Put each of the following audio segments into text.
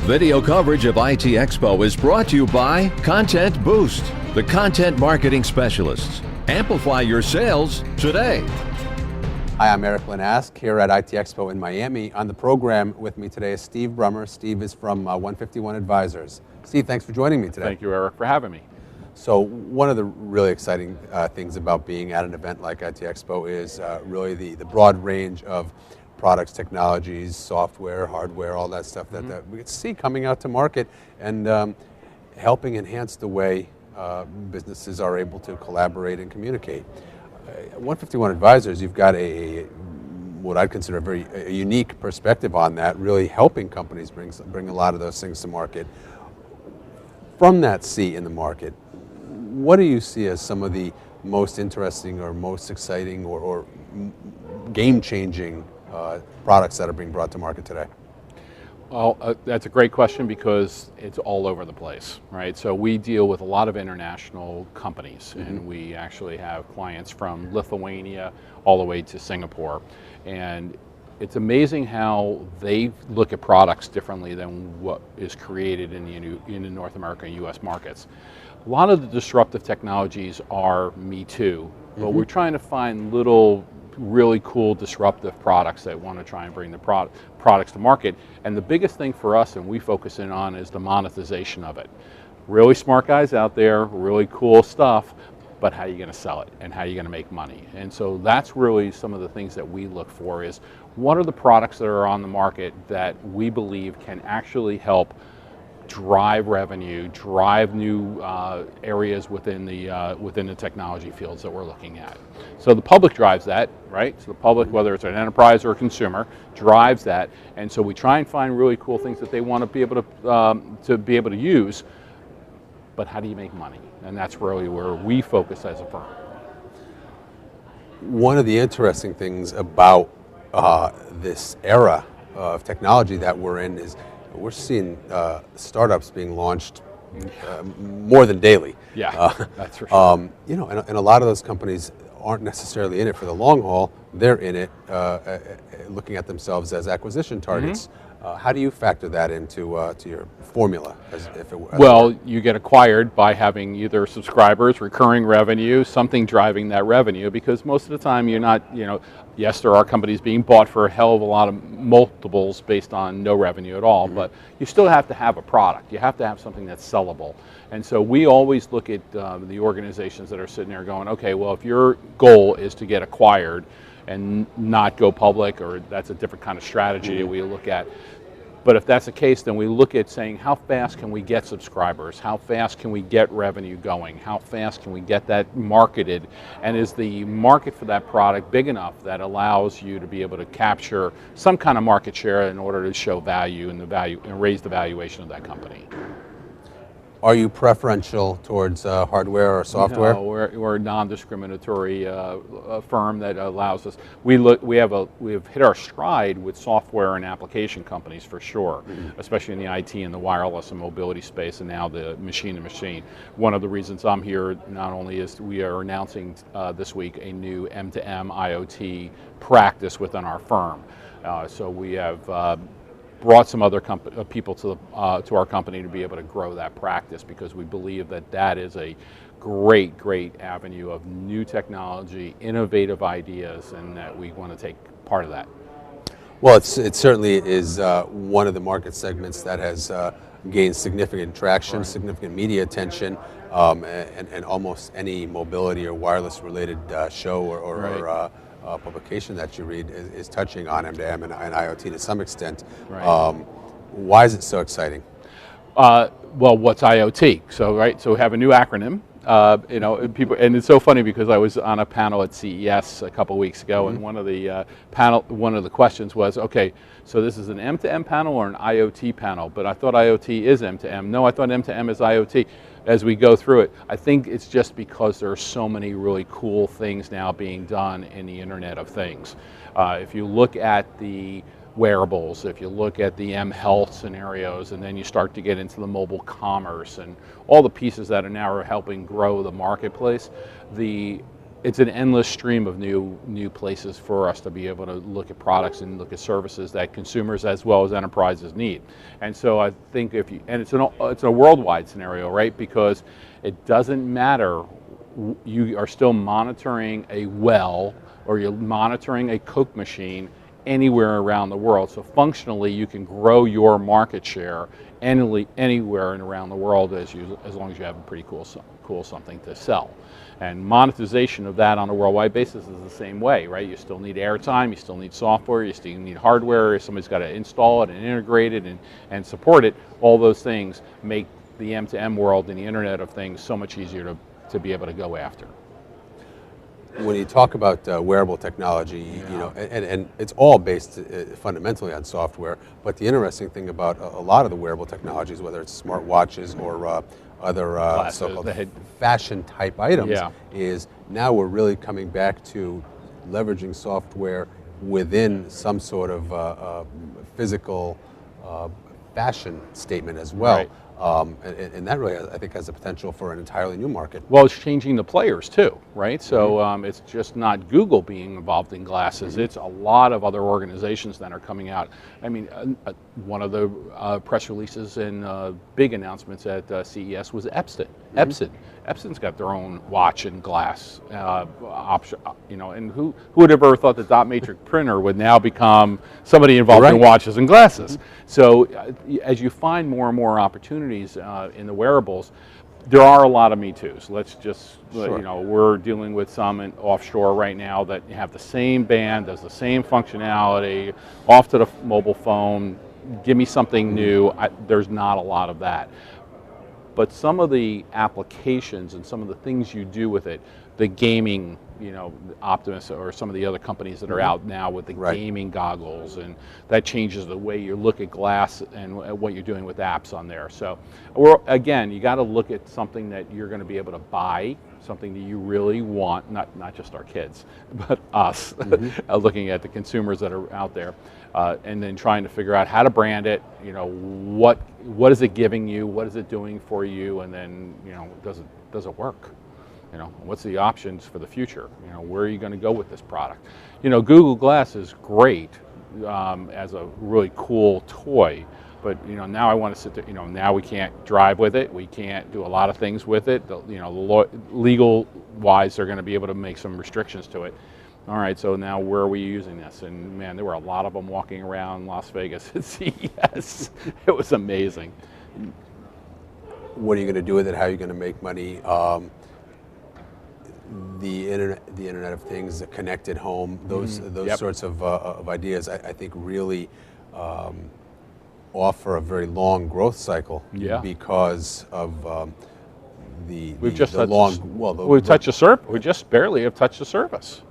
Video coverage of IT Expo is brought to you by Content Boost, the content marketing specialists. Amplify your sales today. Hi, I'm Eric Linask here at IT Expo in Miami. On the program with me today is Steve Brummer. Steve is from 151 Advisors. Steve, thanks for joining me today. Thank you, Eric, for having me. So one of the really exciting things about being at an event like IT Expo is really the broad range of products, technologies, software, hardware, all that stuff that we get to see coming out to market and helping enhance the way businesses are able to collaborate and communicate. 151 Advisors, you've got what I'd consider a unique perspective on that, really helping companies bring a lot of those things to market. From that seat in the market, what do you see as some of the most interesting or most exciting or game-changing products that are being brought to market today? Well, that's a great question because it's all over the place, right? So we deal with a lot of international companies, and we actually have clients from Lithuania all the way to Singapore. And it's amazing how they look at products differently than what is created in the North America and U.S. markets. A lot of the disruptive technologies are Me Too, but we're trying to find little really cool disruptive products that want to try and bring the products to market. And the biggest thing for us, and we focus in on, is the monetization of it. Really smart guys out there, really cool stuff, but how are you going to sell it and how are you going to make money? And so that's really some of the things that we look for is what are the products that are on the market that we believe can actually help drive revenue, drive new areas within the technology fields that we're looking at. So the public drives that, right? So the public, whether it's an enterprise or a consumer, drives that, and so we try and find really cool things that they want to be able to use. But how do you make money? And that's really where we focus as a firm. One of the interesting things about this era of technology that we're in is we're seeing startups being launched more than daily. Yeah, that's for sure. You know, and a lot of those companies aren't necessarily in it for the long haul. They're in it looking at themselves as acquisition targets. How do you factor that into to your formula? Well, you get acquired by having either subscribers, recurring revenue, something driving that revenue, because most of the time you're not, yes, there are companies being bought for a hell of a lot of multiples based on no revenue at all, but you still have to have a product. You have to have something that's sellable. And so we always look at the organizations that are sitting there going, okay, well, if your goal is to get acquired and not go public, or that's a different kind of strategy that we look at. But if that's the case, then we look at saying, how fast can we get subscribers? How fast can we get revenue going? How fast can we get that marketed? And is the market for that product big enough that allows you to be able to capture some kind of market share in order to show value and raise the valuation of that company? Are you preferential towards hardware or software? No, we're a non-discriminatory firm that allows us. We have hit our stride with software and application companies for sure, especially in the IT and the wireless and mobility space, and now the machine-to-machine. One of the reasons I'm here not only is we are announcing this week a new M2M IoT practice within our firm. So we have brought some other people to our company to be able to grow that practice, because we believe that that is a great avenue of new technology, innovative ideas, and that we want to take part of that. Well, it certainly is one of the market segments that has gained significant traction, significant media attention, and almost any mobility or wireless related show or publication that you read is touching on M2M and IoT to some extent. Why is it so exciting? Well, what's IoT? So we have a new acronym. And it's so funny because I was on a panel at CES a couple weeks ago, and one of the questions was, okay, so this is an M2M panel or an IoT panel? But I thought IoT is M2M. No, I thought M2M is IoT. As we go through it, I think it's just because there are so many really cool things now being done in the Internet of Things. If you look at the wearables, if you look at the M-Health scenarios, and then you start to get into the mobile commerce and all the pieces that are now helping grow the marketplace, it's an endless stream of new places for us to be able to look at products and look at services that consumers as well as enterprises need. And so I think it's a worldwide scenario, right? Because it doesn't matter, you are still monitoring a well or you're monitoring a Coke machine anywhere around the world. So functionally, you can grow your market share anywhere and around the world as long as you have a pretty cool something to sell. And monetization of that on a worldwide basis is the same way, right? You still need airtime, you still need software, you still need hardware, somebody's got to install it and integrate it and support it. All those things make the M2M world and the Internet of Things so much easier to be able to go after. When you talk about wearable technology, and it's all based fundamentally on software, but the interesting thing about a lot of the wearable technologies, whether it's smart watches or other so-called fashion type items, is now we're really coming back to leveraging software within some sort of physical fashion statement as well. Right. And that really, I think, has the potential for an entirely new market. Well, it's changing the players too, right? So it's just not Google being involved in glasses. It's a lot of other organizations that are coming out. I mean, one of the press releases and big announcements at CES was Epson. Epson's got their own watch and glass option, and who would have ever thought the dot matrix printer would now become somebody involved in watches and glasses? So as you find more and more opportunities in the wearables, there are a lot of Me Too's. Let's just, we're dealing with some offshore right now that have the same band, does the same functionality, off to the mobile phone, give me something new. There's not a lot of that. But some of the applications and some of the things you do with it, the gaming, Optimus or some of the other companies that are out now with the gaming goggles, and that changes the way you look at glass and what you're doing with apps on there. So, again, you got to look at something that you're going to be able to buy, something that you really want, not just our kids, but us, looking at the consumers that are out there, and then trying to figure out how to brand it, what is it giving you, what is it doing for you, and then, does it work? What's the options for the future? Where are you going to go with this product? Google Glass is great as a really cool toy, but now I want to sit there. Now we can't drive with it. We can't do a lot of things with it. Legal wise, they're going to be able to make some restrictions to it. All right, so now where are we using this? And man, there were a lot of them walking around Las Vegas at CES. It was amazing. What are you going to do with it? How are you going to make money? The Internet of Things, the connected home, those sorts of ideas, I think really offer a very long growth cycle because of we just barely have touched the surface,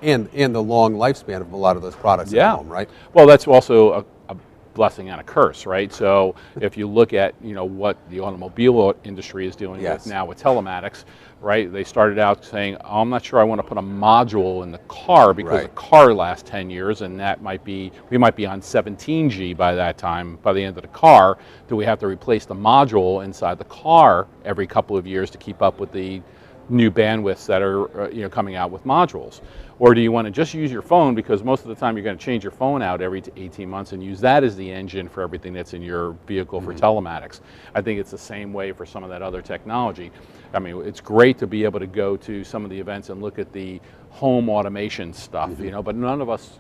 and the long lifespan of a lot of those products at home, right? Well, that's also a blessing and a curse, right? So if you look at what the automobile industry is dealing with now with telematics, right? They started out saying, oh, I'm not sure I want to put a module in the car because the car lasts 10 years, and we might be on 17G by that time, by the end of the car. Do we have to replace the module inside the car every couple of years to keep up with the new bandwidths that are coming out with modules? Or do you want to just use your phone, because most of the time you're going to change your phone out every 18 months and use that as the engine for everything that's in your vehicle for telematics? I think it's the same way for some of that other technology. I mean, it's great to be able to go to some of the events and look at the home automation stuff, but none of us,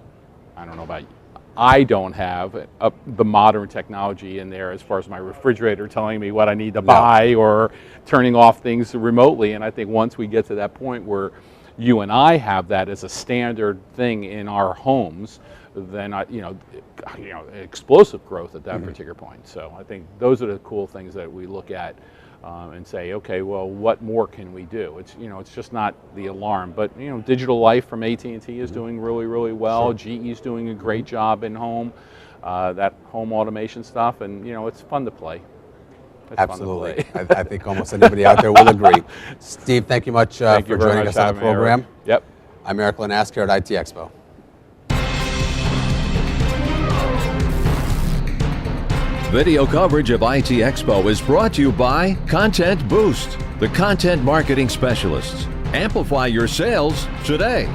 I don't know about you, I don't have the modern technology in there as far as my refrigerator telling me what I need to buy or turning off things remotely. And I think once we get to that point where you and I have that as a standard thing in our homes, then explosive growth at that particular point. So I think those are the cool things that we look at and say, okay, well, what more can we do? It's it's just not the alarm, but Digital Life from AT&T is doing really, really well. GE is doing a great job in home, that home automation stuff, and it's fun to play. Absolutely. I think almost anybody out there will agree. Steve, thank you much for joining us on the program. Eric. Yep. I'm Eric Lanask here at IT Expo. Video coverage of IT Expo is brought to you by Content Boost, the content marketing specialists. Amplify your sales today.